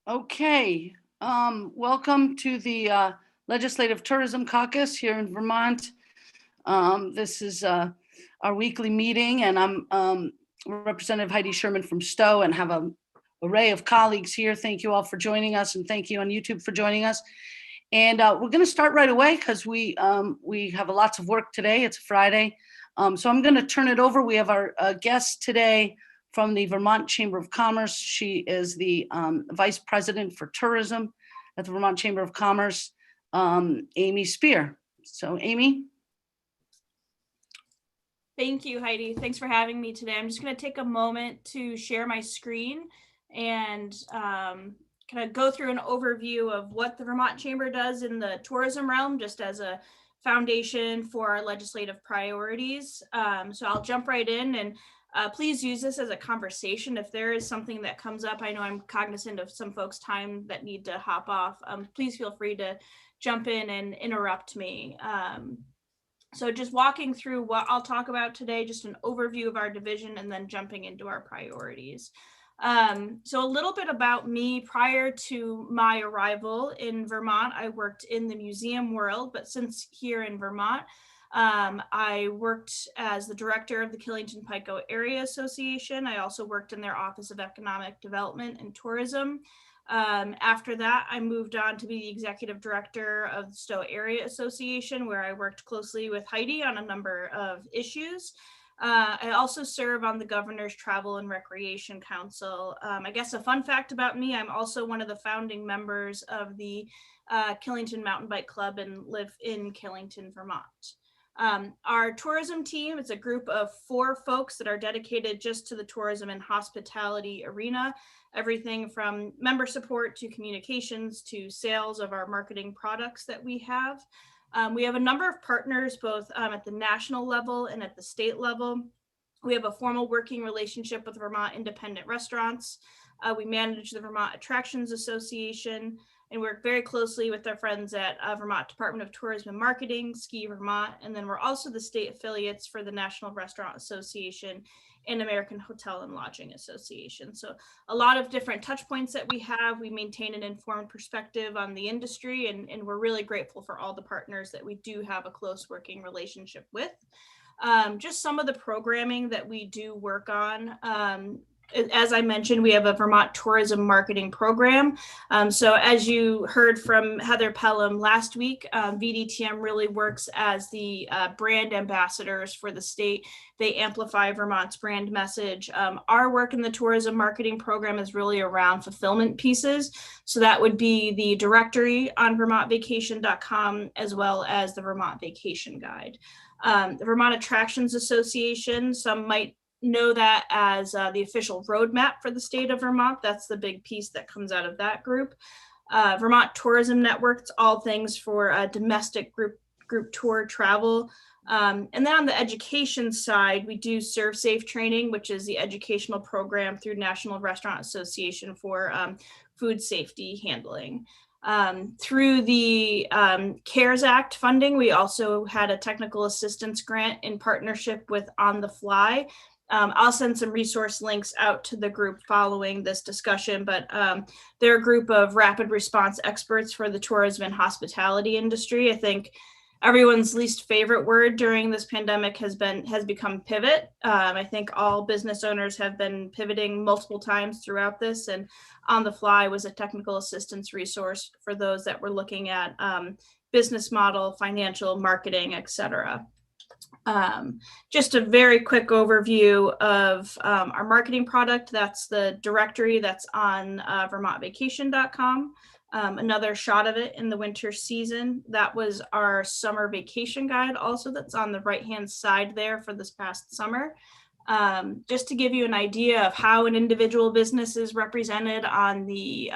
Okay, welcome to the Legislative Tourism Caucus here in Vermont. This is our weekly meeting, and I'm Representative Heidi Sherman from Stowe, and have an array of colleagues here. Thank you all for joining us, and thank you on YouTube for joining us. And we're going to start right away because we have lots of work today. It's Friday, so I'm going to turn it over. We have our guest today from the Vermont Chamber of Commerce. She is the Vice President for Tourism at the Vermont Chamber of Commerce, Amy Spear. So Amy. Thank you, Heidi. Thanks for having me today. I'm just going to take a moment to share my screen and kind of go through an overview of what the Vermont Chamber does in the tourism realm, just as a foundation for our legislative priorities. So I'll jump right in, and please use this as a conversation. If there is something that comes up, I know I'm cognizant of some folks' time that need to hop off. Please feel free to jump in and interrupt me. So just walking through what I'll talk about today, just an overview of our division, and then jumping into our priorities. So a little bit about me. Prior to my arrival in Vermont, I worked in the museum world, but since here in Vermont, I worked as the director of the Killington-Pico Area Association. I also worked in their Office of Economic Development and Tourism. After that, I moved on to be the executive director of the Stowe Area Association, where I worked closely with Heidi on a number of issues. I also serve on the Governor's Travel and Recreation Council. I guess a fun fact about me, I'm also one of the founding members of the Killington Mountain Bike Club and live in Killington, Vermont. Our tourism team is a group of 4 folks that are dedicated just to the tourism and hospitality arena, everything from member support to communications to sales of our marketing products that we have. We have a number of partners, both at the national level and at the state level. We have a formal working relationship with Vermont Independent Restaurants. We manage the Vermont Attractions Association, and work very closely with our friends at Vermont Department of Tourism and Marketing, Ski Vermont, and then we're also the state affiliates for the National Restaurant Association and American Hotel and Lodging Association. So a lot of different touch points that we have. We maintain an informed perspective on the industry, and we're really grateful for all the partners that we do have a close working relationship with. Just some of the programming that we do work on. As I mentioned, we have a Vermont tourism marketing program. So as you heard from Heather Pelham last week, VDTM really works as the brand ambassadors for the state. They amplify Vermont's brand message. Our work in the tourism marketing program is really around fulfillment pieces. So that would be the directory on vermontvacation.com, as well as the Vermont Vacation Guide. The Vermont Attractions Association, some might know that as the official roadmap for the state of Vermont. That's the big piece that comes out of that group. Vermont Tourism Network, it's all things for domestic group tour travel. And then on the education side, we do Serve Safe training, which is the educational program through National Restaurant Association for food safety handling. Through the CARES Act funding, we also had a technical assistance grant in partnership with On the Fly. I'll send some resource links out to the group following this discussion, but they're a group of rapid response experts for the tourism and hospitality industry. I think everyone's least favorite word during this pandemic has become pivot. I think all business owners have been pivoting multiple times throughout this, and On the Fly was a technical assistance resource for those that were looking at business model, financial, marketing, etc. Just a very quick overview of our marketing product. That's the directory that's on vermontvacation.com. Another shot of it in the winter season. That was our summer vacation guide also, that's on the right-hand side there for this past summer. Just to give you an idea of how an individual business is represented on the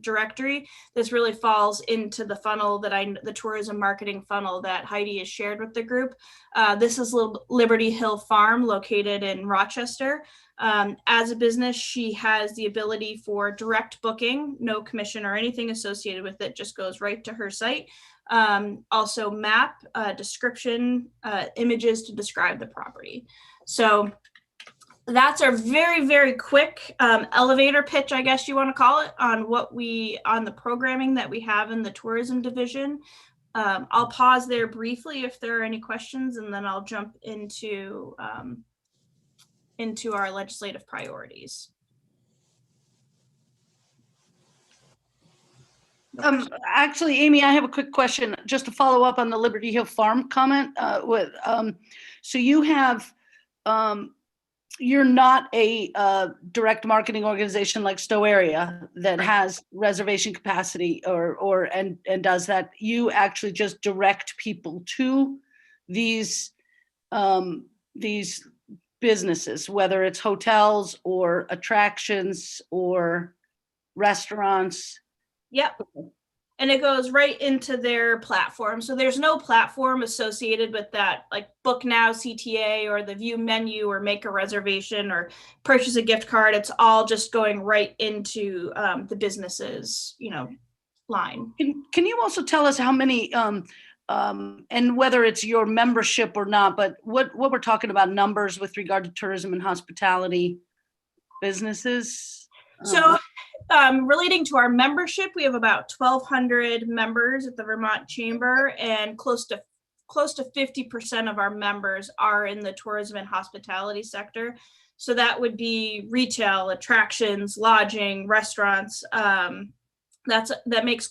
directory, this really falls into the funnel the tourism marketing funnel that Heidi has shared with the group. This is Liberty Hill Farm located in Rochester. As a business, she has the ability for direct booking, no commission or anything associated with it, just goes right to her site. Also map, description, images to describe the property. So that's our very, very quick elevator pitch, I guess you want to call it, on on the programming that we have in the tourism division. I'll pause there briefly if there are any questions, and then I'll jump into our legislative priorities. Actually, Amy, I have a quick question just to follow up on the Liberty Hill Farm comment. So you have, you're not a direct marketing organization like Stowe Area that has reservation capacity and does that. You actually just direct people to these businesses, whether it's hotels or attractions or restaurants. Yep. And it goes right into their platform. So there's no platform associated with that, like Book Now CTA or the View Menu or make a reservation or purchase a gift card. It's all just going right into the business's, line. Can you also tell us how many, and whether it's your membership or not, but what we're talking about numbers with regard to tourism and hospitality businesses? So relating to our membership, we have about 1,200 members at the Vermont Chamber, and close to 50% of our members are in the tourism and hospitality sector. So that would be retail, attractions, lodging, restaurants. That makes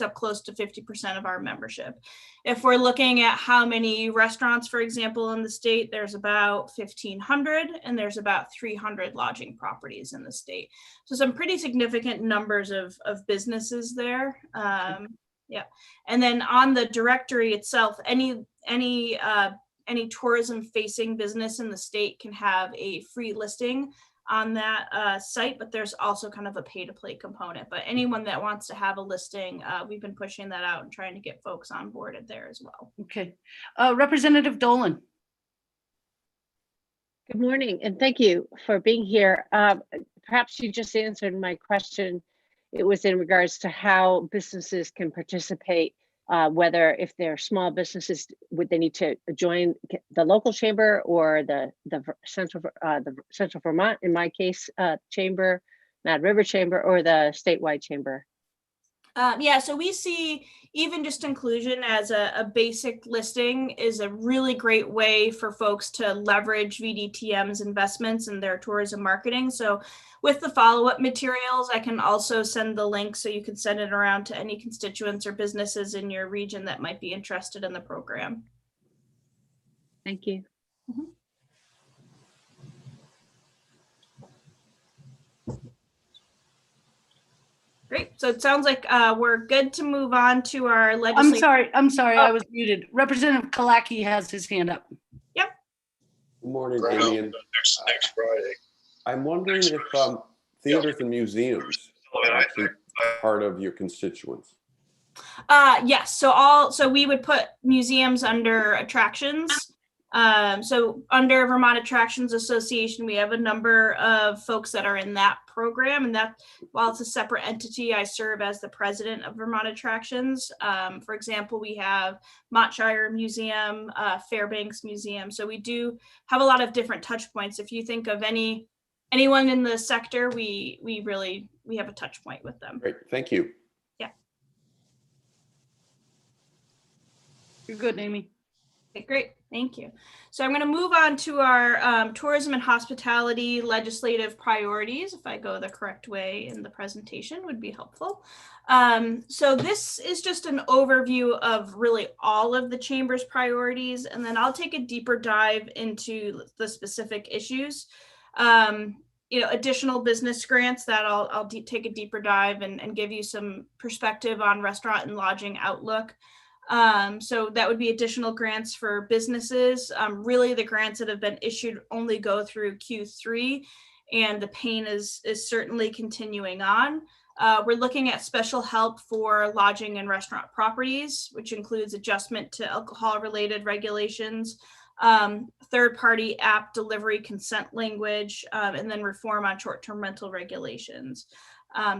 up close to 50% of our membership. If we're looking at how many restaurants, for example, in the state, there's about 1,500, and there's about 300 lodging properties in the state. So some pretty significant numbers of businesses there. Yeah, and then on the directory itself, any tourism-facing business in the state can have a free listing on that site, but there's also kind of a pay-to-play component. But anyone that wants to have a listing, we've been pushing that out and trying to get folks onboarded there as well. Okay. Representative Dolan. Good morning, and thank you for being here. Perhaps you just answered my question. It was in regards to how businesses can participate, whether if they're small businesses, would they need to join the local chamber or the Central Vermont, in my case, chamber, Mad River Chamber, or the statewide chamber? Yeah, so we see even just inclusion as a basic listing is a really great way for folks to leverage VDTM's investments in their tourism marketing. So with the follow-up materials, I can also send the link so you can send it around to any constituents or businesses in your region that might be interested in the program. Thank you. Mm-hmm. Great. So it sounds like we're good to move on to our legislative. I'm sorry, Oh. I was muted. Representative Kalaki has his hand up. Yep. Good morning, Amy. Next Friday. I'm wondering if theaters and museums are actually part of your constituents. Yes. So we would put museums under attractions. So under Vermont Attractions Association, we have a number of folks that are in that program, and that while it's a separate entity, I serve as the president of Vermont Attractions. For example, we have Montshire Museum, Fairbanks Museum. So we do have a lot of different touch points. If you think of anyone in the sector, we have a touch point with them. Great, thank you. Yeah. You're good, Amy. Okay, great. Thank you. So I'm going to move on to our tourism and hospitality legislative priorities. If I go the correct way in the presentation would be helpful. So this is just an overview of really all of the chamber's priorities, and then I'll take a deeper dive into the specific issues. Additional business grants that I'll take a deeper dive and give you some perspective on restaurant and lodging outlook. So that would be additional grants for businesses. Really, the grants that have been issued only go through Q3, and the pain is certainly continuing on. We're looking at special help for lodging and restaurant properties, which includes adjustment to alcohol-related regulations, third-party app delivery consent language, and then reform on short-term rental regulations.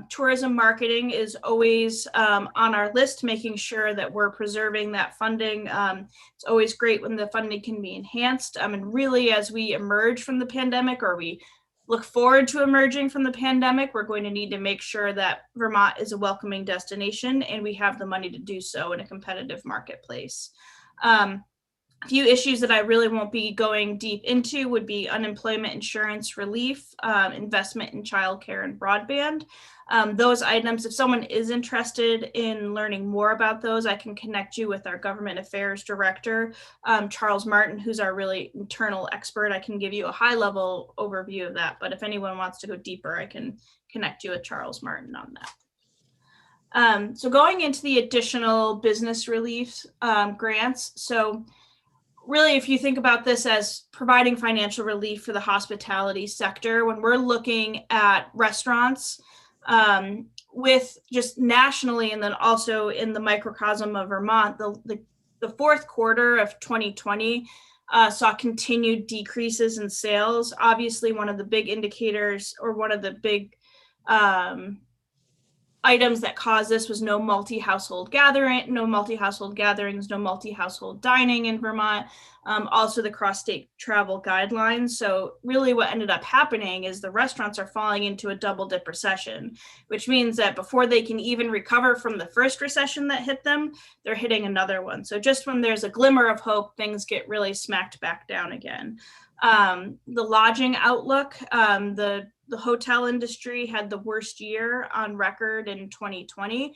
Tourism marketing is always on our list, making sure that we're preserving that funding. It's always great when the funding can be enhanced. And really, as we emerge from the pandemic, or we look forward to emerging from the pandemic, we're going to need to make sure that Vermont is a welcoming destination and we have the money to do so in a competitive marketplace. A few issues that I really won't be going deep into would be unemployment insurance relief, investment in childcare and broadband. Those items, if someone is interested in learning more about those, I can connect you with our government affairs director, Charles Martin, who's our really internal expert. I can give you a high level overview of that, but if anyone wants to go deeper, I can connect you with Charles Martin on that. So going into the additional business relief grants. So really, if you think about this as providing financial relief for the hospitality sector, when we're looking at restaurants with just nationally and then also in the microcosm of Vermont, the fourth quarter of 2020 saw continued decreases in sales. Obviously, one of the big indicators, or one of the big items that caused this, was no multi-household gatherings, no multi-household dining in Vermont, also the cross-state travel guidelines. So really what ended up happening is the restaurants are falling into a double-dip recession, which means that before they can even recover from the first recession that hit them, they're hitting another one. So just when there's a glimmer of hope, things get really smacked back down again. The lodging outlook, the hotel industry had the worst year on record in 2020.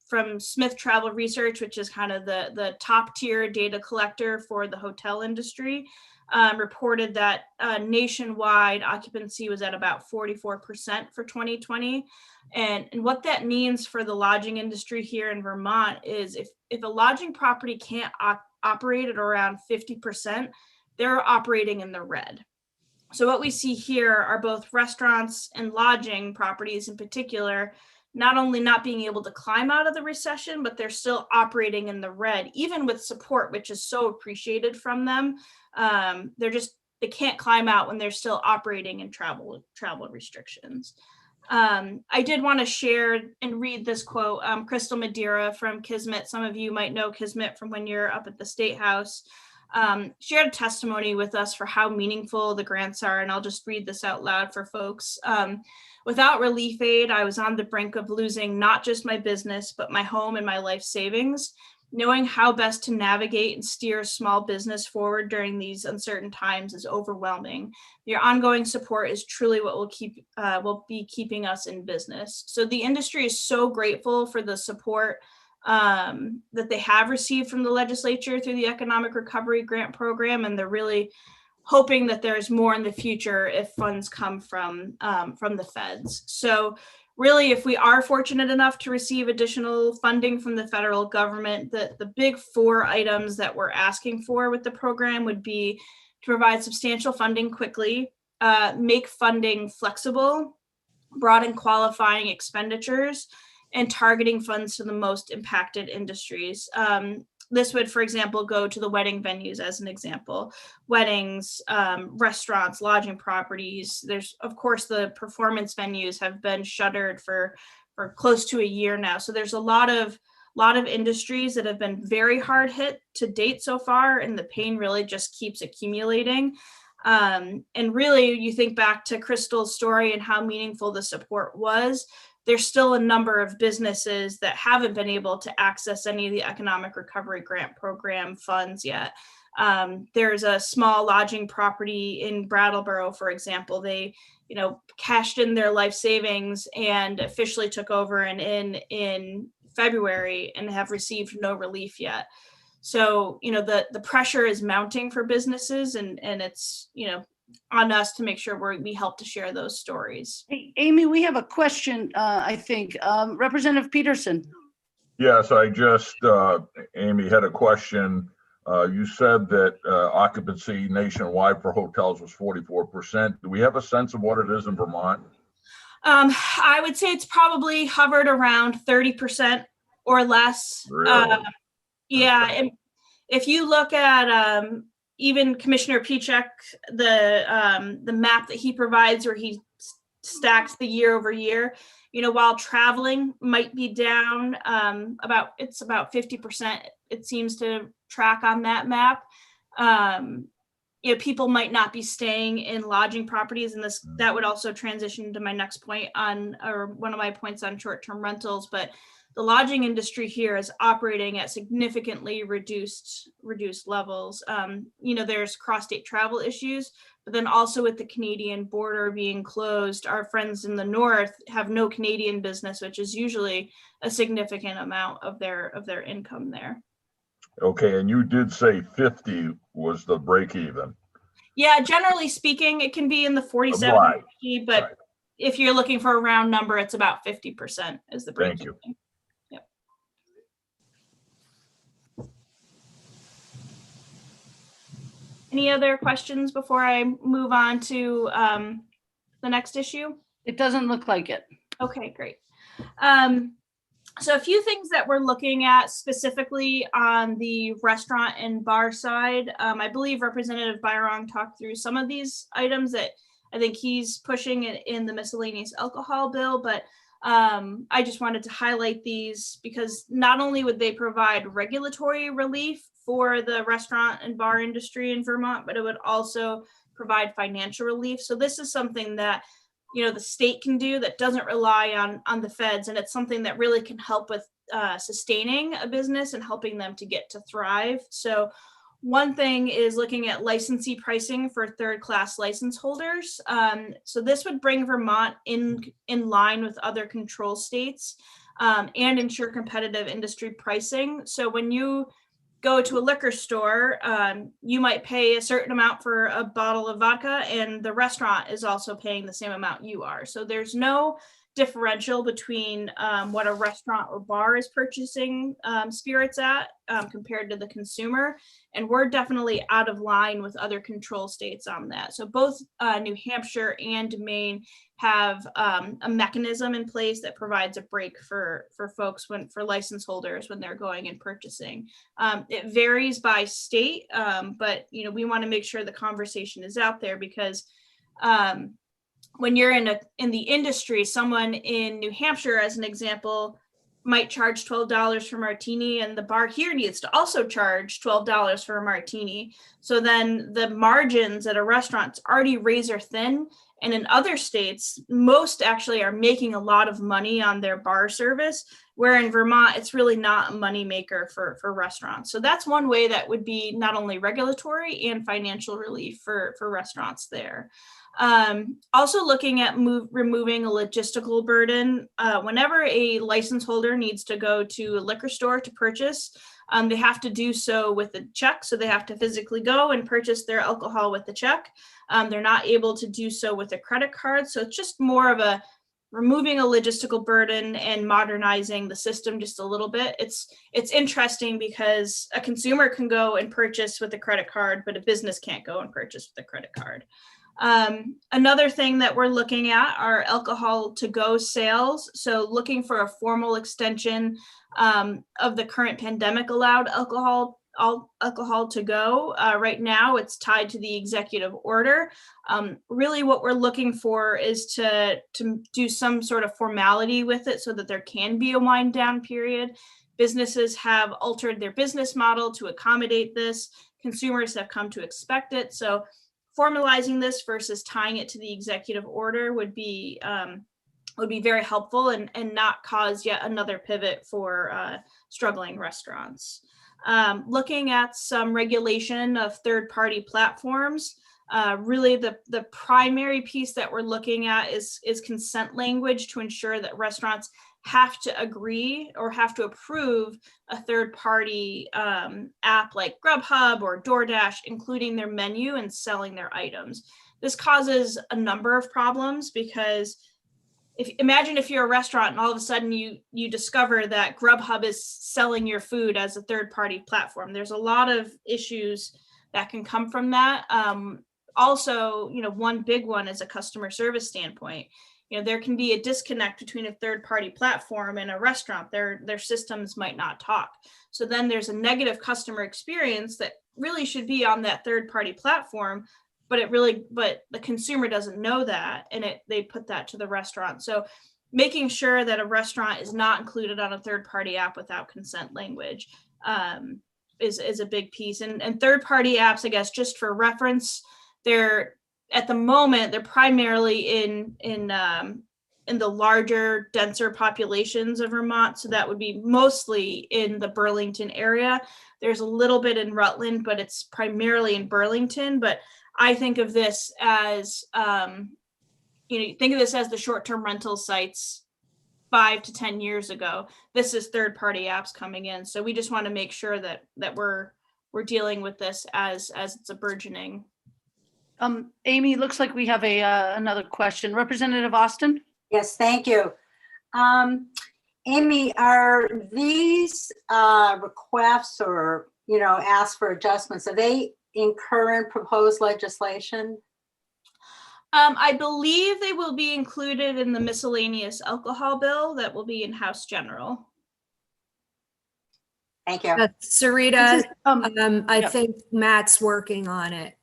From Smith Travel Research, which is kind of the top tier data collector for the hotel industry, reported that nationwide occupancy was at about 44% for 2020. And what that means for the lodging industry here in Vermont is if a lodging property can't operate at around 50%, they're operating in the red. So what we see here are both restaurants and lodging properties in particular, not only not being able to climb out of the recession, but they're still operating in the red, even with support, which is so appreciated from them. They can't climb out when they're still operating in travel restrictions. I did want to share and read this quote. Crystal Madeira from Kismet, some of you might know Kismet from when you're up at the State House, shared a testimony with us for how meaningful the grants are, and I'll just read this out loud for folks. Without relief aid, I was on the brink of losing not just my business, but my home and my life savings. Knowing how best to navigate and steer a small business forward during these uncertain times is overwhelming. Your ongoing support is truly what will be keeping us in business. So the industry is so grateful for the support that they have received from the legislature through the Economic Recovery Grant Program, and they're really hoping that there's more in the future if funds come from the feds. So really, if we are fortunate enough to receive additional funding from the federal government, the big four items that we're asking for with the program would be to provide substantial funding quickly, make funding flexible, broaden qualifying expenditures, and targeting funds to the most impacted industries. This would, for example, go to the wedding venues as an example, weddings, restaurants, lodging properties. There's, of course, the performance venues have been shuttered for close to a year now. So there's a lot of industries that have been very hard hit to date so far, and the pain really just keeps accumulating. And really, you think back to Crystal's story and how meaningful the support was. There's still a number of businesses that haven't been able to access any of the Economic Recovery Grant Program funds yet. There's a small lodging property in Brattleboro, for example. They, cashed in their life savings and officially took over in February and have received no relief yet. So, the pressure is mounting for businesses, and it's, on us to make sure we help to share those stories. Hey, Amy, we have a question, I think. Representative Peterson. Yes, Amy had a question. You said that occupancy nationwide for hotels was 44%. Do we have a sense of what it is in Vermont? I would say it's probably hovered around 30% or less. Really? Yeah, if you look at even Commissioner Pichek, the map that he provides where he stacks the year over year, while traveling might be down about 50%, it seems to track on that map. People might not be staying in lodging properties, and that would also transition to my next point or one of my points on short-term rentals. But the lodging industry here is operating at significantly reduced levels. There's cross-state travel issues, but then also with the Canadian border being closed, our friends in the north have no Canadian business, which is usually a significant amount of their income there. Okay, and you did say 50 was the break even. Yeah, generally speaking, it can be in the 47, Right. 50, but Right. if you're looking for a round number, it's about 50% is the break Thank you. even. Yep. Any other questions before I move on to the next issue? It doesn't look like it. Okay, great. So a few things that we're looking at specifically on the restaurant and bar side. I believe Representative Byron talked through some of these items that I think he's pushing in the miscellaneous alcohol bill, but I just wanted to highlight these because not only would they provide regulatory relief for the restaurant and bar industry in Vermont, but it would also provide financial relief. So this is something that the state can do that doesn't rely on the feds. And it's something that really can help with sustaining a business and helping them to get to thrive. So one thing is looking at licensee pricing for third-class license holders. So this would bring Vermont in line with other control states and ensure competitive industry pricing. So when you go to a liquor store, you might pay a certain amount for a bottle of vodka, and the restaurant is also paying the same amount you are. So there's no differential between what a restaurant or bar is purchasing spirits at compared to the consumer. And we're definitely out of line with other control states on that. So both New Hampshire and Maine have a mechanism in place that provides a break for folks for license holders when they're going and purchasing. It varies by state, but we want to make sure the conversation is out there because when you're in the industry, someone in New Hampshire, as an example, might charge $12 for martini, and the bar here needs to also charge $12 for a martini. So then the margins at a restaurant's already razor thin. And in other states, most actually are making a lot of money on their bar service, where in Vermont, it's really not a money maker for restaurants. So that's one way that would be not only regulatory and financial relief for restaurants there. Also looking at removing a logistical burden. Whenever a license holder needs to go to a liquor store to purchase, they have to do so with a check. So they have to physically go and purchase their alcohol with the check. They're not able to do so with a credit card. So it's just more of a removing a logistical burden and modernizing the system just a little bit. It's interesting because a consumer can go and purchase with a credit card, but a business can't go and purchase with a credit card. Another thing that we're looking at are alcohol to go sales. So looking for a formal extension of the current pandemic allowed alcohol to go. Right now it's tied to the executive order. Really what we're looking for is to do some sort of formality with it so that there can be a wind down period. Businesses have altered their business model to accommodate this. Consumers have come to expect it. So formalizing this versus tying it to the executive order would be very helpful and not cause yet another pivot for struggling restaurants. Looking at some regulation of third-party platforms, really the primary piece that we're looking at is consent language to ensure that restaurants have to agree or have to approve a third-party app like Grubhub or DoorDash, including their menu and selling their items. This causes a number of problems because imagine if you're a restaurant and all of a sudden you discover that Grubhub is selling your food as a third-party platform. There's a lot of issues that can come from that. Also, one big one is a customer service standpoint. there can be a disconnect between a third-party platform and a restaurant. Their systems might not talk. So then there's a negative customer experience that really should be on that third-party platform, but the consumer doesn't know that, and they put that to the restaurant. So making sure that a restaurant is not included on a third-party app without consent language is a big piece. And third-party apps, I guess, just for reference, at the moment they're primarily in the larger, denser populations of Vermont. So that would be mostly in the Burlington area. There's a little bit in Rutland, but it's primarily in Burlington. But I think of this as think of this as the short-term rental sites 5 to 10 years ago. This is third-party apps coming in. So we just want to make sure that we're dealing with this as it's a burgeoning. Amy, looks like we have another question. Representative Austin? Yes, thank you. Amy, are these requests or, ask for adjustments, are they in current proposed legislation? I believe they will be included in the miscellaneous alcohol bill that will be in House General. Thank you. Sarita, I Yep. think Matt's working on it.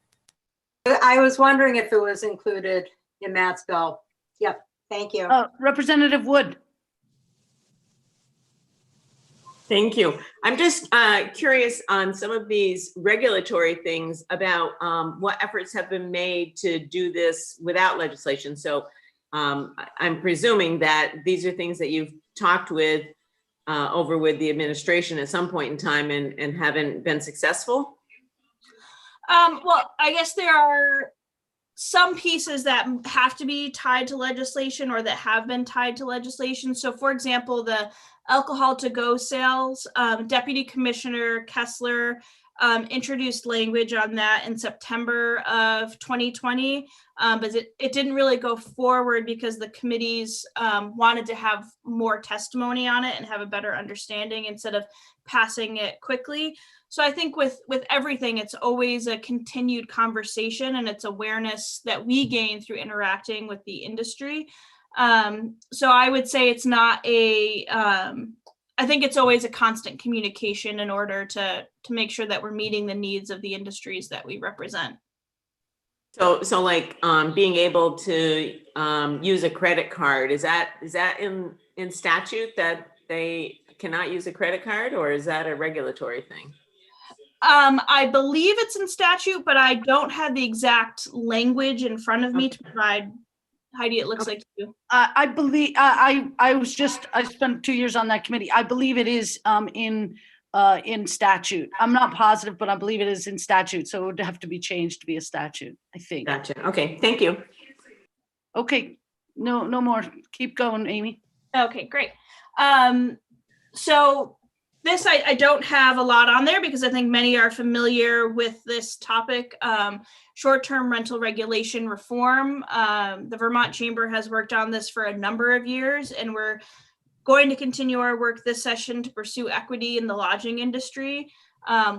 I was wondering if it was included in Matt's bill. Yep, thank you. Representative Wood? Thank you. I'm just curious on some of these regulatory things about what efforts have been made to do this without legislation. So I'm presuming that these are things that you've talked over with the administration at some point in time and haven't been successful? Well, I guess there are some pieces that have to be tied to legislation or that have been tied to legislation. So for example, the alcohol to go sales, Deputy Commissioner Kessler introduced language on that in September of 2020, but it didn't really go forward because the committees wanted to have more testimony on it and have a better understanding instead of passing it quickly. So I think with everything, it's always a continued conversation, and it's awareness that we gain through interacting with the industry. So I would say it's not I think it's always a constant communication in order to make sure that we're meeting the needs of the industries that we represent. So like being able to use a credit card, is that in statute that they cannot use a credit card, or is that a regulatory thing? I believe it's in statute, but I don't have the exact language in front of me to provide. Heidi, it looks like you. I believe, I spent 2 years on that committee. I believe it is in statute. I'm not positive, but I believe it is in statute. So it would have to be changed to be a statute, I think. Gotcha. Okay, thank you. Okay, no more. Keep going, Amy. Okay, great. So this, I don't have a lot on there because I think many are familiar with this topic. Short-term rental regulation reform. The Vermont Chamber has worked on this for a number of years, and we're going to continue our work this session to pursue equity in the lodging industry,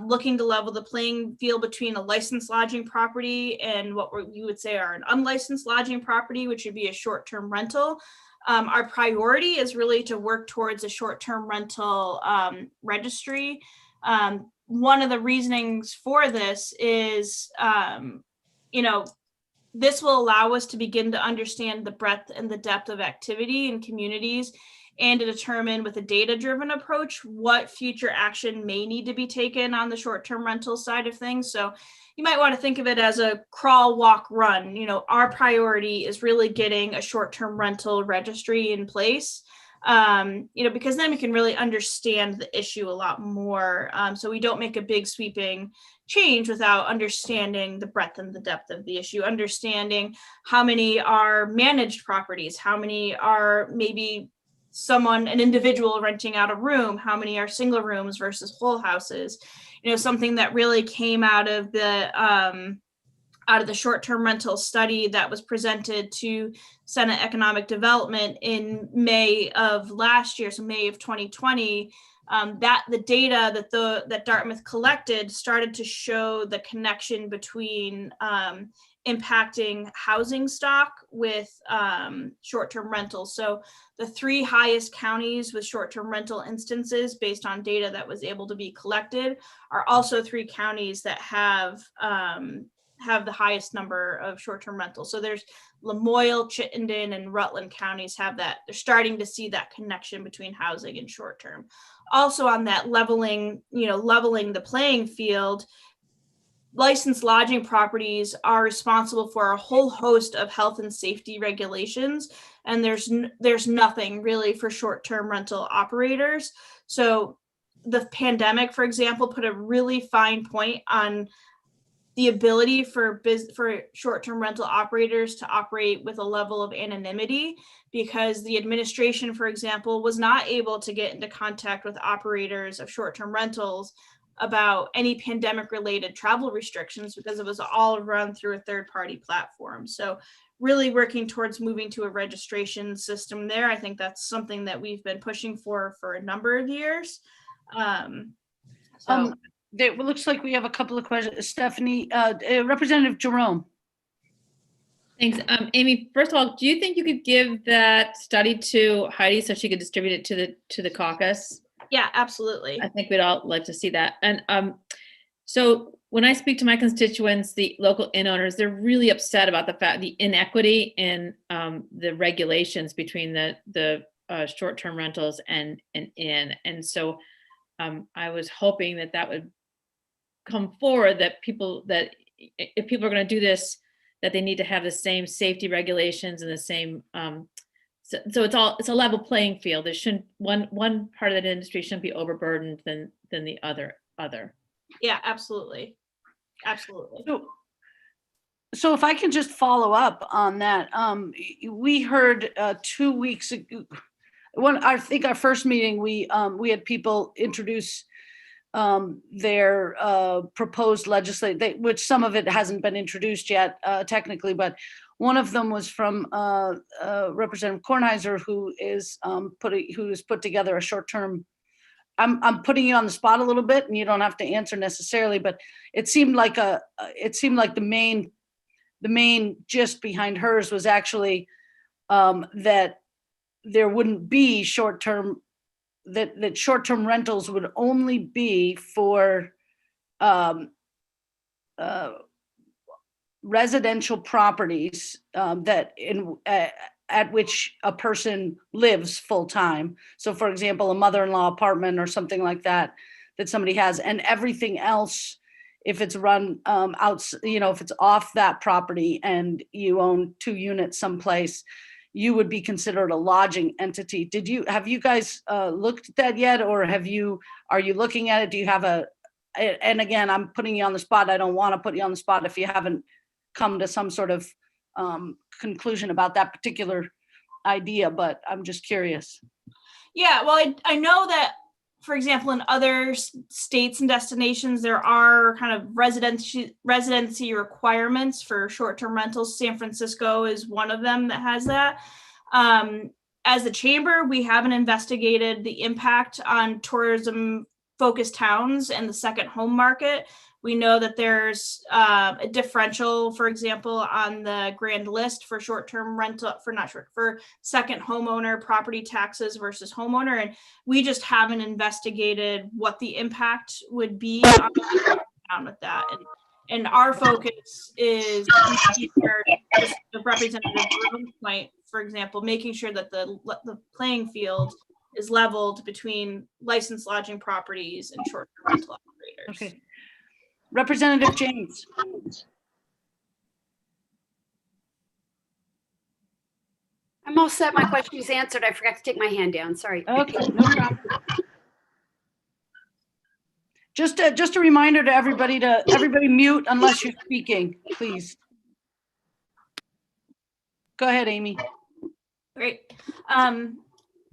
looking to level the playing field between a licensed lodging property and what you would say are an unlicensed lodging property, which would be a short-term rental. Our priority is really to work towards a short-term rental registry. One of the reasonings for this is, this will allow us to begin to understand the breadth and the depth of activity in communities and to determine with a data-driven approach what future action may need to be taken on the short-term rental side of things. So you might want to think of it as a crawl, walk, run. Our priority is really getting a short-term rental registry in place, because then we can really understand the issue a lot more. So we don't make a big sweeping change without understanding the breadth and the depth of the issue, understanding how many are managed properties, how many are maybe an individual renting out a room, how many are single rooms versus whole houses. Something that really came out of the short-term rental study that was presented to Senate Economic Development in May of last year, so May of 2020, that the data that Dartmouth collected started to show the connection between impacting housing stock with short-term rentals. So the 3 highest counties with short-term rental instances based on data that was able to be collected are also 3 counties that have the highest number of short-term rentals. So there's Lamoille, Chittenden, and Rutland counties have that. They're starting to see that connection between housing and short-term. Also on that leveling the playing field, licensed lodging properties are responsible for a whole host of health and safety regulations, and there's nothing really for short-term rental operators. So the pandemic, for example, put a really fine point on the ability for short-term rental operators to operate with a level of anonymity, because the administration, for example, was not able to get into contact with operators of short-term rentals about any pandemic-related travel restrictions because it was all run through a third-party platform. So really working towards moving to a registration system there. I think that's something that we've been pushing for a number of years. It looks like we have a couple of questions. Stephanie, Representative Jerome. Thanks. Amy, first of all, do you think you could give that study to Heidi so she could distribute it to the caucus? Yeah, absolutely. I think we'd all like to see that. And so when I speak to my constituents, the local inn owners, they're really upset about the inequity in the regulations between the short-term rentals and inn. And so I was hoping that would come forward, that if people are going to do this, that they need to have the same safety regulations and the same. So it's a level playing field. There shouldn't one part of that industry shouldn't be overburdened than the other. Yeah, absolutely. So if I can just follow up on that, we heard 2 weeks ago. I think our first meeting, we had people introduce their proposed legislation, which some of it hasn't been introduced yet technically, but one of them was from Representative Kornheiser, who is put together a short-term. I'm putting you on the spot a little bit, and you don't have to answer necessarily, but it seemed like the main gist behind hers was actually that there wouldn't be short-term, that short-term rentals would only be for residential properties at which a person lives full-time. So for example, a mother-in-law apartment or something like that somebody has, and everything else, if it's run out, if it's off that property and you own 2 units someplace, you would be considered a lodging entity. Have you guys looked at that yet, or are you looking at it? Do you have and again, I'm putting you on the spot. I don't want to put you on the spot if you haven't come to some sort of conclusion about that particular idea, but I'm just curious. Yeah, well, I know that, for example, in other states and destinations, there are kind of residency requirements for short-term rentals. San Francisco is one of them that has that. As a chamber, we haven't investigated the impact on tourism-focused towns and the second home market. We know that there's a differential, for example, on the grand list for short-term rental, for second homeowner property taxes versus homeowner. And we just haven't investigated what the impact would be on with that. And our focus is, just the Representative Broom's point, for example, making sure that the playing field is leveled between licensed lodging properties and short-term rental operators. Okay. Representative James. I'm all set. My question is answered. I forgot to take my hand down. Sorry. Okay, no problem. Just a reminder to everybody mute unless you're speaking, please. Go ahead, Amy. Great.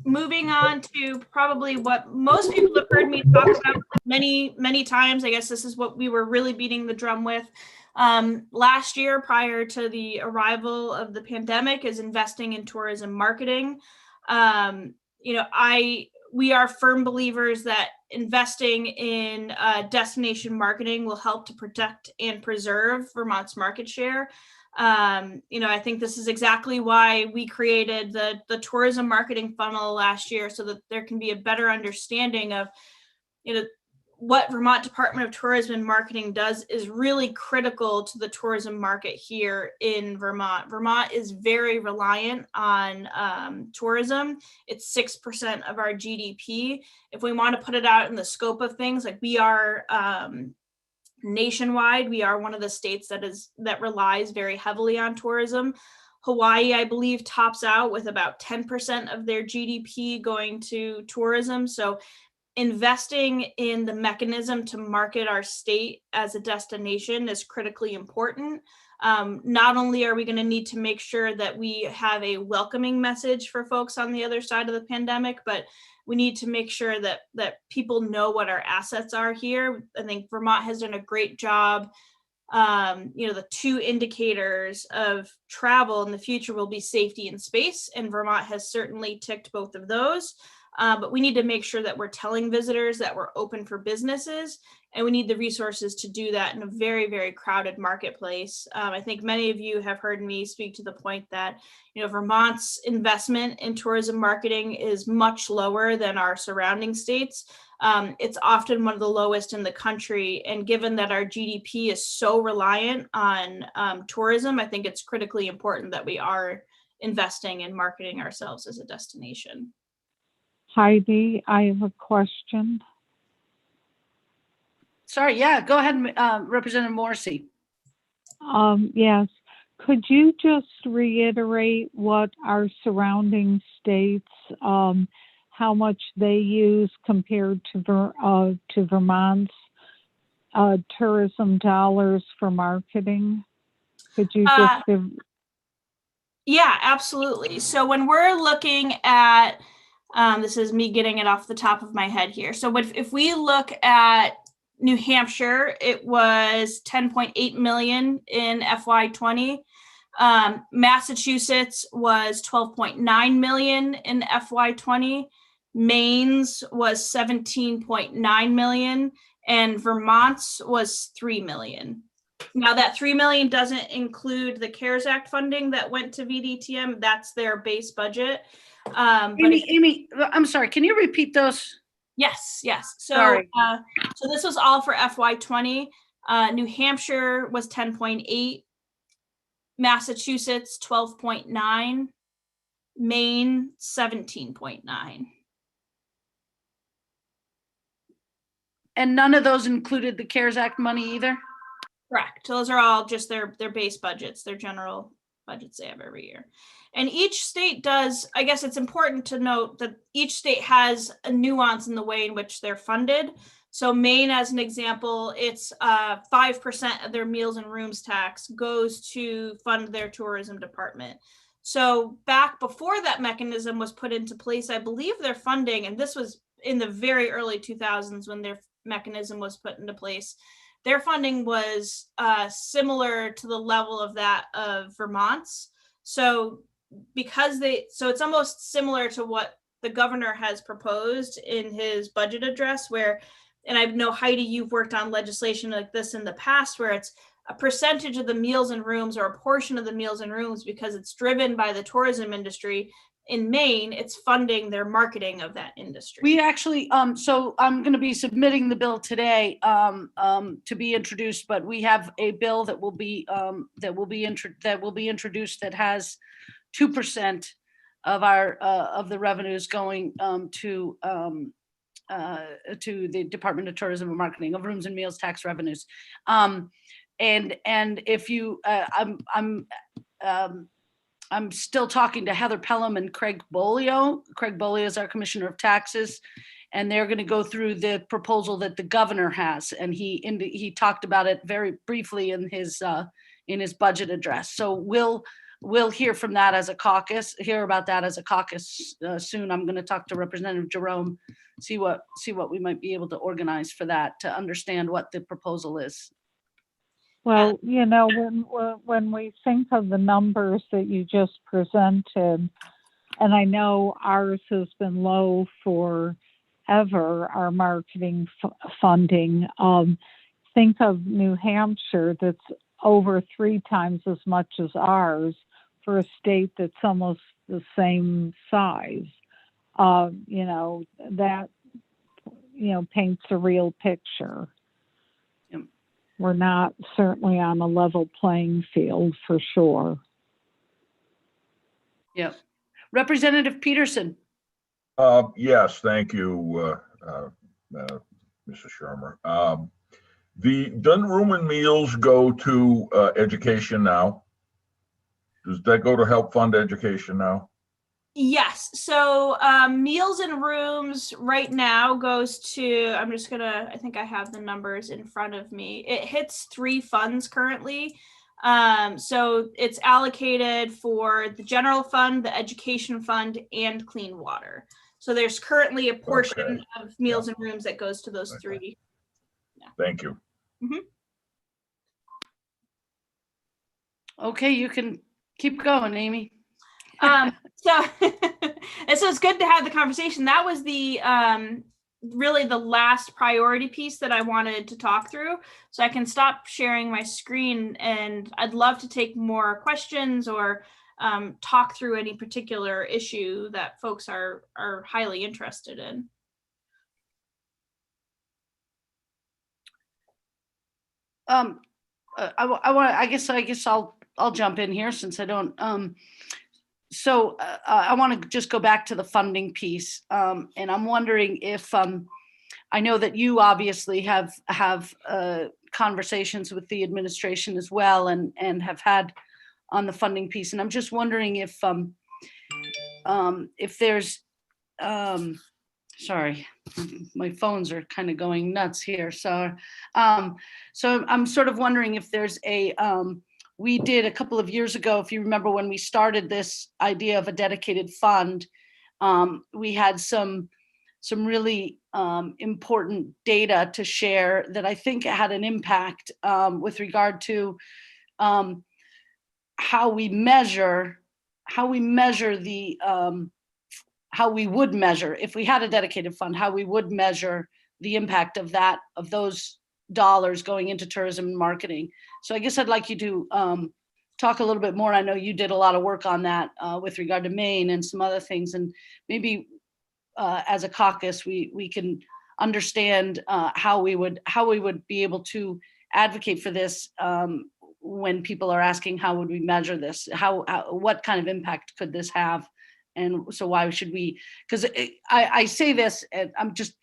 Moving on to probably what most people have heard me talk about many, many times. I guess this is what we were really beating the drum with last year prior to the arrival of the pandemic, is investing in tourism marketing. We are firm believers that investing in destination marketing will help to protect and preserve Vermont's market share. I think this is exactly why we created the tourism marketing funnel last year, so that there can be a better understanding of, what Vermont Department of Tourism and Marketing does is really critical to the tourism market here in Vermont. Vermont is very reliant on tourism. It's 6% of our GDP. If we want to put it out in the scope of things, like we are nationwide, we are one of the states that relies very heavily on tourism. Hawaii, I believe, tops out with about 10% of their GDP going to tourism. So investing in the mechanism to market our state as a destination is critically important. Not only are we going to need to make sure that we have a welcoming message for folks on the other side of the pandemic, but we need to make sure that people know what our assets are here. I think Vermont has done a great job. The two indicators of travel in the future will be safety and space, and Vermont has certainly ticked both of those. But we need to make sure that we're telling visitors that we're open for businesses, and we need the resources to do that in a very, very crowded marketplace. I think many of you have heard me speak to the point that, Vermont's investment in tourism marketing is much lower than our surrounding states. It's often one of the lowest in the country. And given that our GDP is so reliant on tourism, I think it's critically important that we are investing in marketing ourselves as a destination. Heidi, I have a question. Sorry, yeah, go ahead, Representative Morrissey. Yes, could you just reiterate what our surrounding states, how much they use compared to Vermont's tourism dollars for marketing? Could you just give? Yeah, absolutely. So when we're looking at, this is me getting it off the top of my head here. So if we look at New Hampshire, it was 10.8 million in FY20. Massachusetts was 12.9 million in FY20. Maine's was 17.9 million, and Vermont's was 3 million. Now that 3 million doesn't include the CARES Act funding that went to VDTM. That's their base budget. Amy, I'm sorry, can you repeat those? Yes. So this was all for FY20. New Hampshire was 10.8, Massachusetts 12.9, Maine 17.9. And none of those included the CARES Act money either? Correct. Those are all just their base budgets, their general budgets they have every year. And each state does, I guess it's important to note that each state has a nuance in the way in which they're funded. So Maine, as an example, it's 5% of their meals and rooms tax goes to fund their tourism department. So back before that mechanism was put into place, I believe their funding, and this was in the very early 2000s when their mechanism was put into place, their funding was similar to the level of that of Vermont's. So it's almost similar to what the governor has proposed in his budget address, where, and I know, Heidi, you've worked on legislation like this in the past, where it's a percentage of the meals and rooms or a portion of the meals and rooms, because it's driven by the tourism industry. In Maine, it's funding their marketing of that industry. We actually, so I'm going to be submitting the bill today to be introduced, but we have a bill that will be introduced that has 2% of our of the revenues going to the Department of Tourism and Marketing of rooms and meals tax revenues, and if you, I'm still talking to Heather Pelham and Craig Bolio. Craig Bolio is our Commissioner of Taxes, and they're going to go through the proposal that the governor has, and he talked about it very briefly in his budget address. So we'll hear from that as a caucus. Hear about that as a caucus soon. I'm going to talk to Representative Jerome, see what we might be able to organize for that, to understand what the proposal is. Well, when we think of the numbers that you just presented, and I know ours has been low forever, our marketing funding, think of New Hampshire, that's over 3 times as much as ours for a state that's almost the same size. That paints a real picture. Yep. We're not certainly on a level playing field for sure. Yep. Representative Peterson. Yes, thank you, Mrs. Shermer. Doesn't room and meals go to education now? Does that go to help fund education now? Yes. So meals and rooms right now goes to, I think I have the numbers in front of me. It hits 3 funds currently. So it's allocated for the general fund, the education fund, and clean water. So there's currently a portion of meals and rooms that goes to those 3. Yeah. Thank you. Mm-hmm. Okay, you can keep going, Amy. So it's good to have the conversation. That was the really the last priority piece that I wanted to talk through. So I can stop sharing my screen, and I'd love to take more questions or talk through any particular issue that folks are highly interested in. I guess I'll jump in here since I don't. So I want to just go back to the funding piece, and I'm wondering if I know that you obviously have conversations with the administration as well, and have had on the funding piece, and I'm just wondering if there's sorry, my phones are kind of going nuts here. So I'm sort of wondering if there's we did a couple of years ago, if you remember when we started this idea of a dedicated fund, we had some really important data to share that I think had an impact with regard to how we would measure if we had a dedicated fund, how we would measure the impact of those dollars going into tourism and marketing. So I guess I'd like you to talk a little bit more. I know you did a lot of work on that with regard to Maine and some other things, and maybe as a caucus, we can understand how we would be able to advocate for this when people are asking how would we measure this, what kind of impact could this have, and so why should we? Because I say this, and I'm just.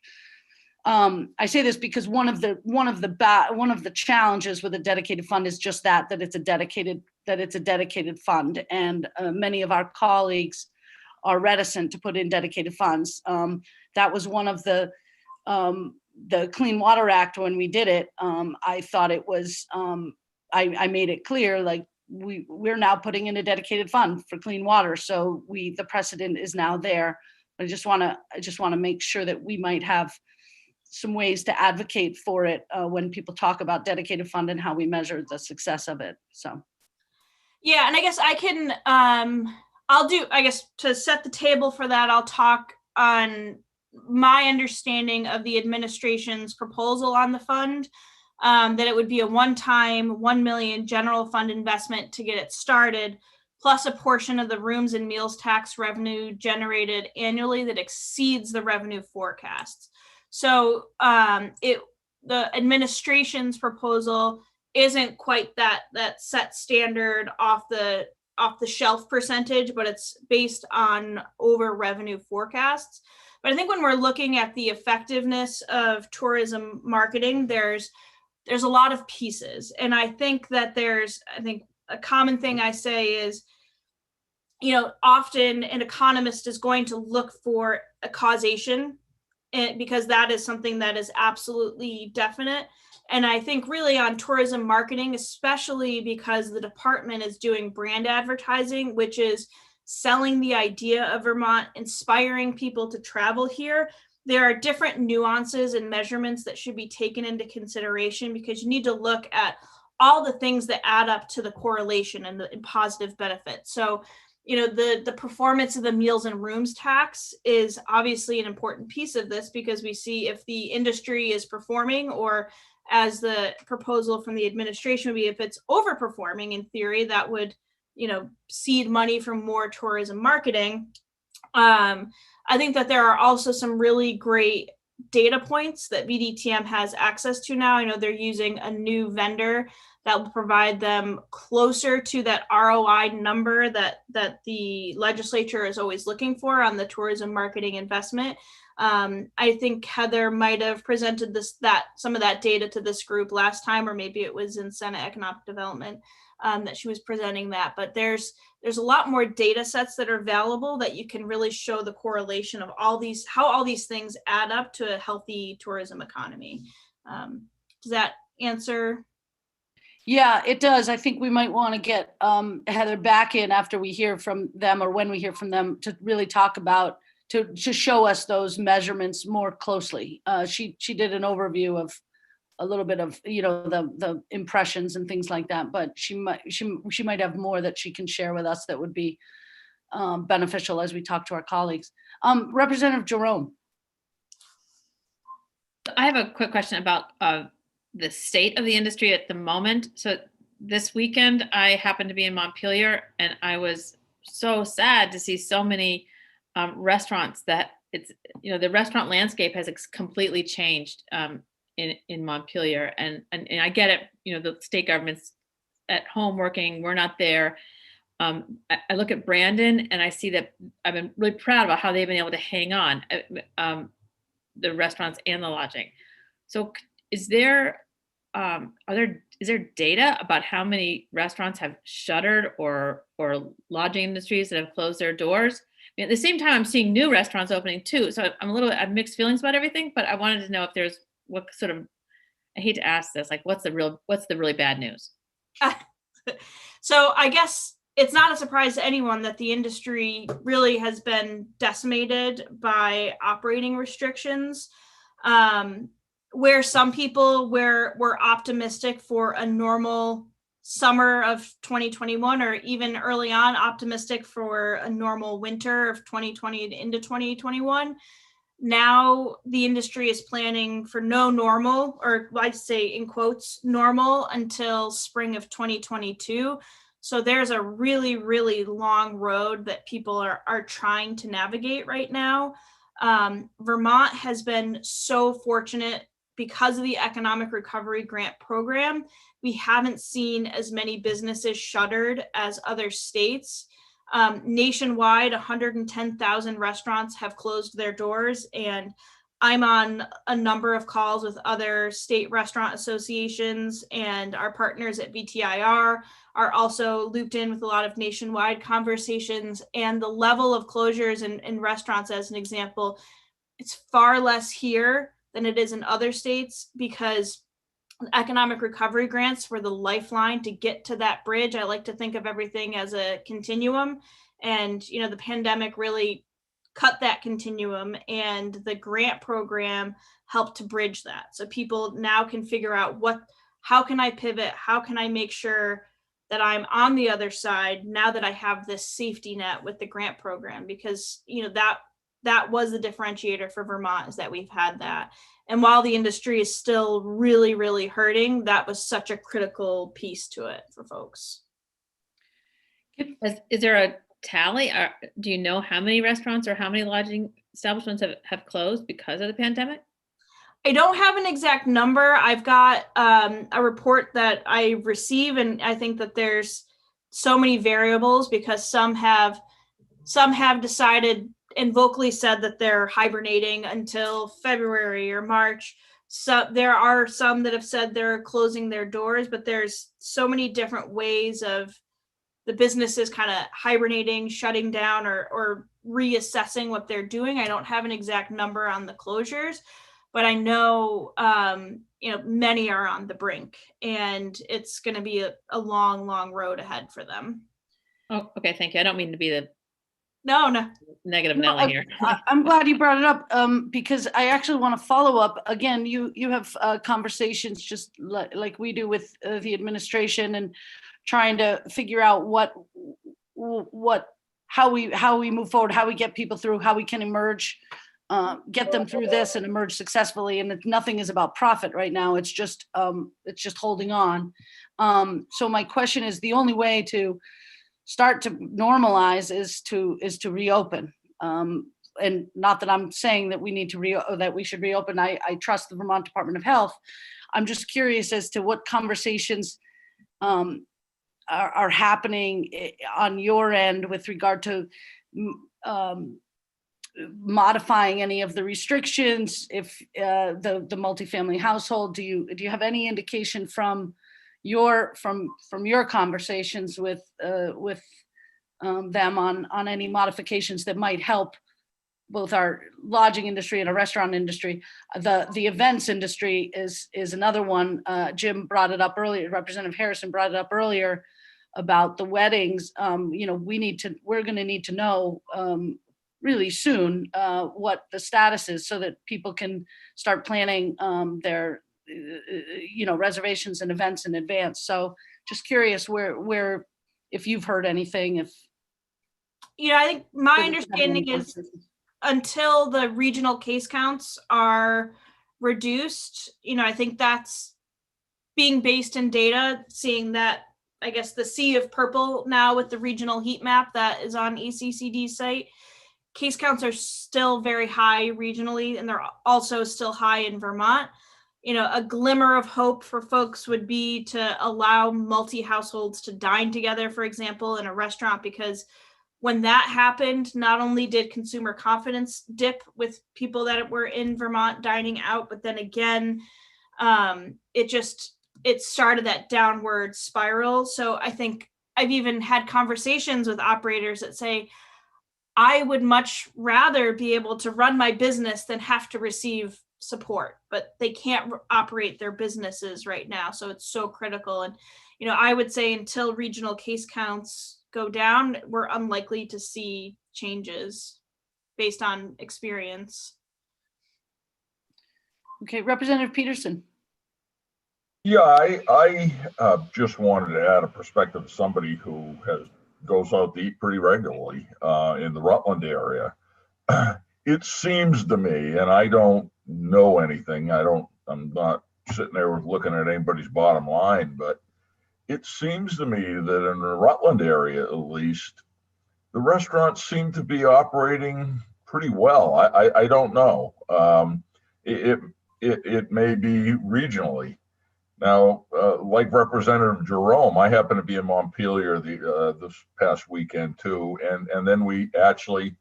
I say this because one of the challenges with a dedicated fund is just that it's a dedicated fund, and many of our colleagues are reticent to put in dedicated funds. That was one of the Clean Water Act when we did it. I thought it was I made it clear, like we're now putting in a dedicated fund for clean water, so the precedent is now there. I just want to make sure that we might have some ways to advocate for it when people talk about dedicated fund and how we measure the success of it. So, yeah, and I guess I can, I guess to set the table for that, I'll talk on my understanding of the administration's proposal on the fund, that it would be a one-time $1 million general fund investment to get it started, plus a portion of the rooms and meals tax revenue generated annually that exceeds the revenue forecasts. So the administration's proposal isn't quite that set standard off the shelf percentage, but it's based on over revenue forecasts. But I think when we're looking at the effectiveness of tourism marketing, there's a lot of pieces. And I think that a common thing I say is, often an economist is going to look for a causation, because that is something that is absolutely definite. And I think really on tourism marketing, especially because the department is doing brand advertising, which is selling the idea of Vermont, inspiring people to travel here, there are different nuances and measurements that should be taken into consideration, because you need to look at all the things that add up to the correlation and the positive benefits. So the performance of the meals and rooms tax is obviously an important piece of this, because we see if the industry is performing or as the proposal from the administration would be, if it's overperforming in theory, that would, seed money from more tourism marketing. I think that there are also some really great data points that VDTM has access to now. I know they're using a new vendor that will provide them closer to that ROI number that the legislature is always looking for on the tourism marketing investment. I think Heather might have presented some of that data to this group last time, or maybe it was in Senate Economic Development that she was presenting that. But there's a lot more data sets that are available that you can really show the correlation of how all these things add up to a healthy tourism economy. Does that answer? Yeah, it does. I think we might want to get Heather back in after we hear from them, or when we hear from them, to really talk about, to show us those measurements more closely. She did an overview of a little bit of, the impressions and things like that, but she might have more that she can share with us that would be beneficial as we talk to our colleagues. Representative Jerome. I have a quick question about the state of the industry at the moment. So this weekend, I happened to be in Montpelier, and I was so sad to see so many restaurants that the restaurant landscape has completely changed in Montpelier. And I get it, the state government's at home working, we're not there. I look at Brandon, and I see that I've been really proud about how they've been able to hang on, the restaurants and the lodging. So is there data about how many restaurants have shuttered or lodging industries that have closed their doors? I mean, at the same time, I'm seeing new restaurants opening too. So I have mixed feelings about everything, but I wanted to know if there's I hate to ask this, like what's the really bad news? So I guess it's not a surprise to anyone that the industry really has been decimated by operating restrictions. Where some people were optimistic for a normal summer of 2021, or even early on optimistic for a normal winter of 2020 into 2021. Now the industry is planning for no normal, or I'd say in quotes, normal, until spring of 2022. So there's a really, really long road that people are trying to navigate right now. Vermont has been so fortunate because of the Economic Recovery Grant Program. We haven't seen as many businesses shuttered as other states. Nationwide, 110,000 restaurants have closed their doors, and I'm on a number of calls with other state restaurant associations, and our partners at VTIR are also looped in with a lot of nationwide conversations. And the level of closures in restaurants, as an example, it's far less here than it is in other states, because economic recovery grants were the lifeline to get to that bridge. I like to think of everything as a continuum, and the pandemic really cut that continuum, and the grant program helped to bridge that. So people now can figure out how can I pivot? How can I make sure that I'm on the other side now that I have this safety net with the grant program? Because that was the differentiator for Vermont, is that we've had that. And while the industry is still really, really hurting, that was such a critical piece to it for folks. Is there a tally? Do you know how many restaurants or how many lodging establishments have closed because of the pandemic? I don't have an exact number. I've got a report that I receive, and I think that there's so many variables, because some have decided and vocally said that they're hibernating until February or March. So there are some that have said they're closing their doors, but there's so many different ways of the businesses kind of hibernating, shutting down, or reassessing what they're doing. I don't have an exact number on the closures, but I know, many are on the brink, and it's going to be a long, long road ahead for them. Oh, okay. Thank you. I don't mean to be the No. negative Nelly here. I'm glad you brought it up, because I actually want to follow up. Again, you have conversations just like we do with the administration, and trying to figure out how we move forward, how we get people through, how we can emerge get them through this and emerge successfully. And nothing is about profit right now. It's just holding on. So my question is, the only way to start to normalize is to reopen. And not that I'm saying that we need to that we should reopen. I trust the Vermont Department of Health. I'm just curious as to what conversations are happening on your end with regard to modifying any of the restrictions. If the multifamily household, do you have any indication from your conversations with them on any modifications that might help both our lodging industry and our restaurant industry? The events industry is another one. Jim brought it up earlier. Representative Harrison brought it up earlier about the weddings. We're going to need to know really soon what the status is, so that people can start planning their reservations and events in advance. So just curious where if you've heard anything. I think my understanding is, until the regional case counts are reduced, I think that's being based in data, seeing that, I guess, the sea of purple now with the regional heat map that is on ECCD's site. Case counts are still very high regionally, and they're also still high in Vermont. A glimmer of hope for folks would be to allow multi-households to dine together, for example, in a restaurant, because when that happened, not only did consumer confidence dip with people that were in Vermont dining out, but then again, it started that downward spiral. So I think I've even had conversations with operators that say, I would much rather be able to run my business than have to receive support, but they can't operate their businesses right now. So it's so critical. And, I would say until regional case counts go down, we're unlikely to see changes based on experience. Okay, Representative Peterson. Yeah, I just wanted to add a perspective of somebody who goes out to eat pretty regularly in the Rutland area. It seems to me, and I don't know anything, I'm not sitting there looking at anybody's bottom line, but it seems to me that in the Rutland area, at least, the restaurants seem to be operating pretty well. I don't know. It may be regionally. Now, like Representative Jerome, I happen to be in Montpelier this past weekend too, and then we actually,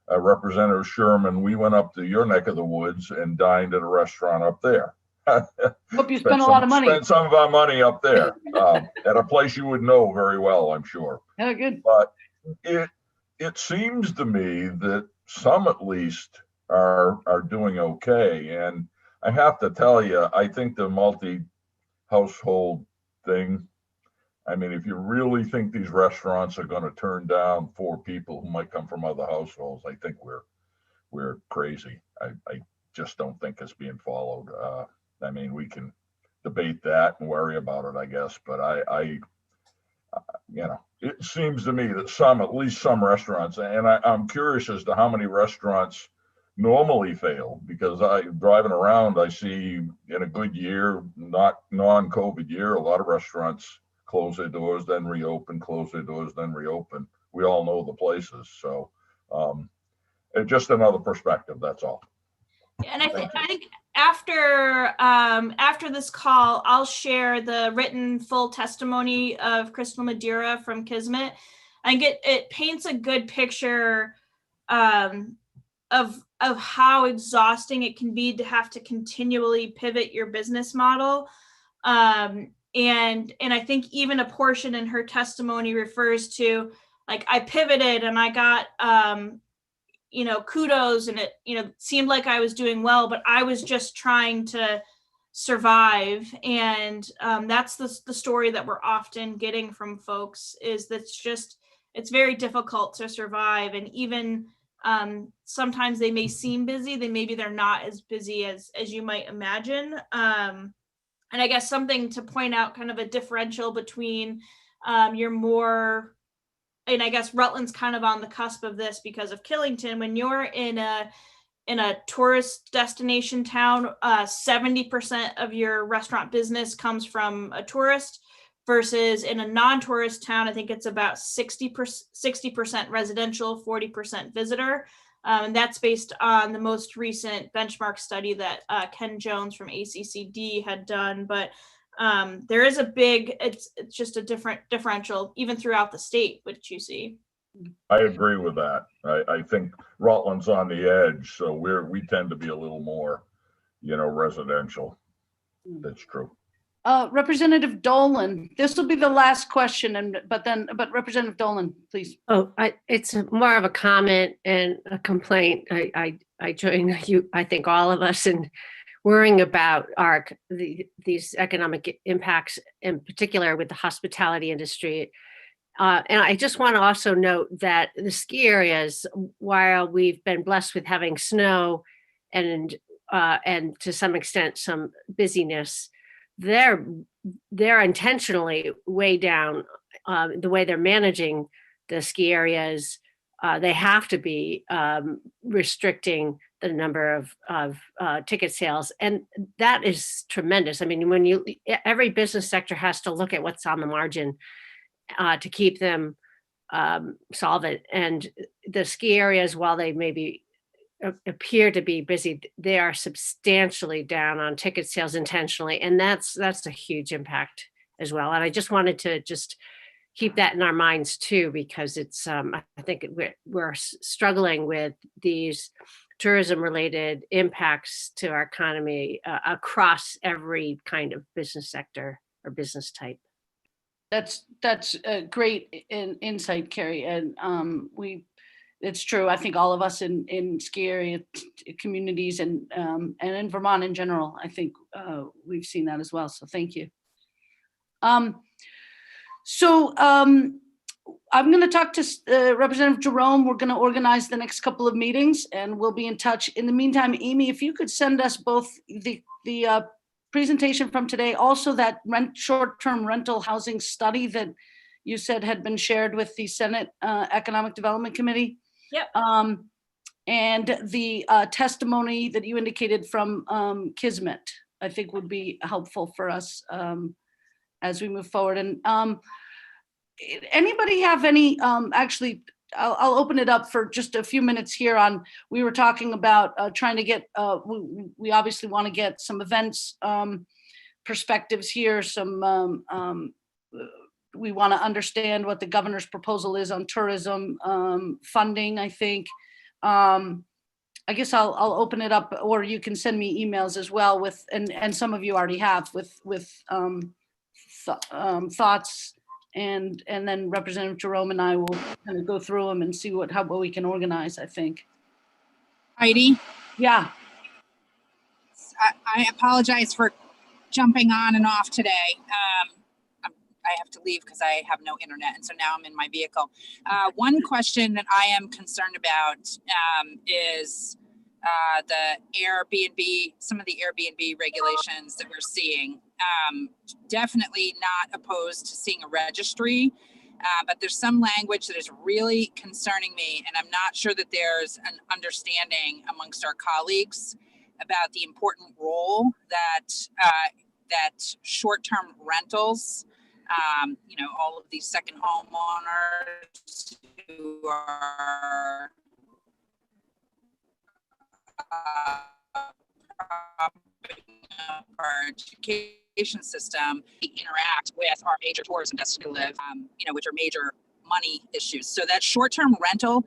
Representative Sherman, we went up to your neck of the woods and dined at a restaurant up there. Hope you spent a lot of money. Spent some of our money up there at a place you would know very well, I'm sure. Yeah, good. But it seems to me that some at least are doing okay, and I have to tell you, I think the multi-household thing, I mean, if you really think these restaurants are going to turn down 4 people who might come from other households, I think we're crazy. I just don't think it's being followed. I mean, we can debate that and worry about it, I guess, but it seems to me that at least some restaurants, and I'm curious as to how many restaurants normally fail, because driving around, I see in a good year, not non-COVID year, a lot of restaurants close their doors, then reopen, close their doors, then reopen. We all know the places. So just another perspective, that's all. And I think after this call, I'll share the written full testimony of Crystal Madeira from Kismet. I think it paints a good picture of how exhausting it can be to have to continually pivot your business model. And I think even a portion in her testimony refers to, like, I pivoted and I got kudos, and it seemed like I was doing well, but I was just trying to survive. And that's the story that we're often getting from folks, is that it's very difficult to survive. And even sometimes they may seem busy, maybe they're not as busy as you might imagine. And I guess something to point out, kind of a differential between your more, and I guess Rutland's kind of on the cusp of this because of Killington. When you're in a in a tourist destination town, 70% of your restaurant business comes from a tourist, versus in a non-tourist town, I think it's about 60% residential, 40% visitor. And that's based on the most recent benchmark study that Ken Jones from ACCD had done. But there is a big, it's just a differential even throughout the state, which you see. I agree with that. I think Rutland's on the edge, so we tend to be a little more, residential. That's true. Representative Dolan, this will be the last question, but Representative Dolan, please. Oh, it's more of a comment and a complaint. I join you, I think all of us, in worrying about these economic impacts, in particular with the hospitality industry. And I just want to also note that the ski areas, while we've been blessed with having snow and to some extent some busyness, they're intentionally way down. The way they're managing the ski areas, they have to be restricting the number of ticket sales, and that is tremendous. I mean, every business sector has to look at what's on the margin to keep them solvent. And the ski areas, while they maybe appear to be busy, they are substantially down on ticket sales intentionally, and that's a huge impact as well. And I just wanted to keep that in our minds too, because it's I think we're struggling with these tourism related impacts to our economy across every kind of business sector or business type. That's a great insight, Carrie, and it's true. I think all of us in ski area communities and in Vermont in general, I think we've seen that as well. So thank you. I'm going to talk to Representative Jerome. We're going to organize the next couple of meetings, and we'll be in touch. In the meantime, Amy, if you could send us both the presentation from today, also that short-term rental housing study that you said had been shared with the Senate Economic Development Committee. Yep. And the testimony that you indicated from Kismet, I think would be helpful for us as we move forward. And anybody have any, actually, I'll open it up for just a few minutes here on, we were talking about trying to get, we obviously want to get some events perspectives here, we want to understand what the governor's proposal is on tourism funding, I think. I guess I'll open it up, or you can send me emails as well with, and some of you already have, with thoughts, and then Representative Jerome and I will kind of go through them and see what we can organize, I think. Heidi? Yeah. I apologize for jumping on and off today. I have to leave because I have no internet, and so now I'm in my vehicle. One question that I am concerned about is the Airbnb, some of the Airbnb regulations that we're seeing. Definitely not opposed to seeing a registry, but there's some language that is really concerning me, and I'm not sure that there's an understanding amongst our colleagues about the important role that that short-term rentals, all of these second homeowners who are our education system interact with our major tourism destinations, which are major money issues. So that short-term rental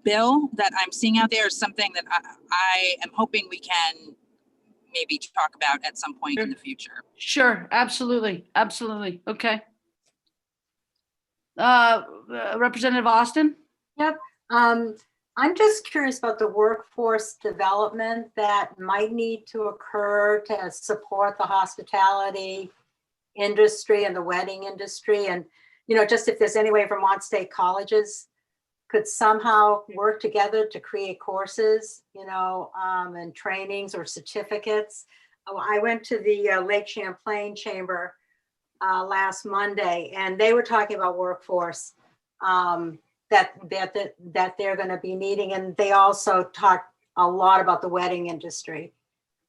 bill that I'm seeing out there is something that I am hoping we can maybe talk about at some point in the future. Sure, absolutely, absolutely. Okay. Representative Austin? Yep. I'm just curious about the workforce development that might need to occur to support the hospitality industry and the wedding industry. And, just if there's any way Vermont State colleges could somehow work together to create courses, and trainings or certificates. I went to the Lake Champlain Chamber last Monday, and they were talking about workforce that they're going to be needing. And they also talked a lot about the wedding industry.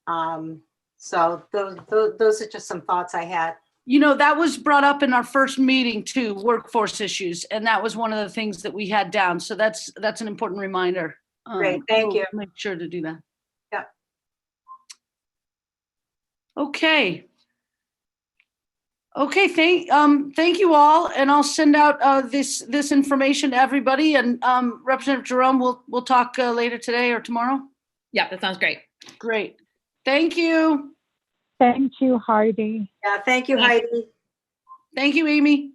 So those are just some thoughts I had. You know, that was brought up in our first meeting too, workforce issues. And that was one of the things that we had down. So that's an important reminder. Great, thank you. Make sure to do that. Yeah. Okay. Okay, thank you all, and I'll send out this information to everybody. And Representative Jerome, we'll talk later today or tomorrow. Yeah, that sounds great. Great. Thank you. Thank you, Heidi. Yeah, thank you, Heidi. Thank you, Amy.